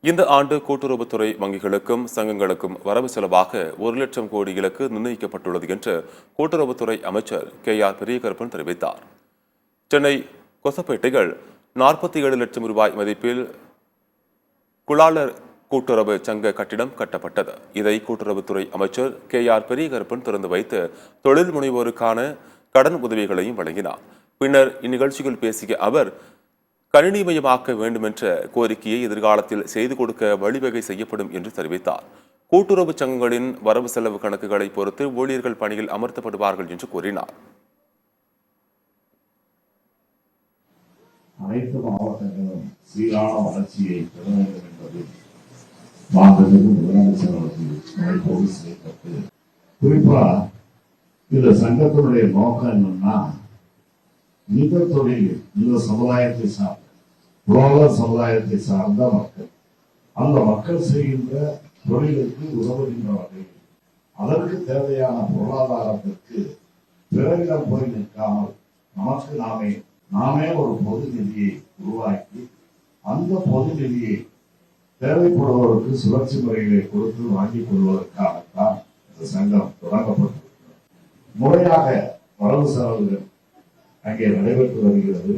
இந்த ஆண்டு கூட்டுறவுத்துறை வங்கிகளுக்கும் சங்கங்களுக்கும் வரவு செலவாக 1,00,000 கோடி இலக்கு நிர்ணயிக்கப்பட்டுள்ளது என்று கூட்டுறவுத்துறை அமைச்சர் KR பெரியகருப்பன் தெரிவித்தார். சென்னை கொசப்பேட்டையில் 47 லட்சம் ரூபாய் மதிப்பில் குளாளர் கூட்டுறவு சங்க கட்டிடம் கட்டப்பட்டது. இதை கூட்டுறவுத்துறை அமைச்சர் KR பெரியகருப்பன் திறந்து வைத்து தொழில் முனைவோருக்கான கடன் உதவிகளையும் வழங்கினார். பின்னர் இந்நிகழ்ச்சியில் பேசிய அவர், கணினிமயமாக்க வேண்டும் என்ற கோரிக்கையை எதிர்காலத்தில் செய்து கொடுக்க வழிவகை செய்யப்படும் என்று தெரிவித்தார். கூட்டுறவு சங்கங்களின் வரவு செலவு கணக்குகளை பொறுத்து ஊழியர்கள் பணியில் அமர்த்தப்படுவார்கள் என்று கூறினார். அனைத்து மாவட்டங்களும் சீரான வளர்ச்சியை பெற வேண்டும் என்பது மாண்புமிகு முதலமைச்சர் அவர்கள் அழைப்போடு செய்யப்பட்டு, குறிப்பா இந்த சங்கத்தினுடைய நோக்கம் என்னன்னா, இந்த தொழில் இந்த சமுதாயத்தை சார்ந்த புலவர் சமுதாயத்தை சார்ந்த மக்கள், அந்த மக்கள் செய்கின்ற தொழிலுக்கு உதவுகின்ற வகையில் அதற்கு தேவையான பொருளாதாரத்திற்கு பிறரிடம் போய் நிற்காமல் நமக்கு நாமே ஒரு பொது நிதியை உருவாக்கி அந்த பொது நிதியை தேவைப்படுவோருக்கு சுழற்சி முறைகளை கொடுத்து வாங்கிக் கொள்வதற்காகத்தான் இந்த சங்கம் தொடங்கப்பட்டிருக்கிறது. முறையாக வரவு செலவுகள் அங்கே நடைபெற்று வருகிறது.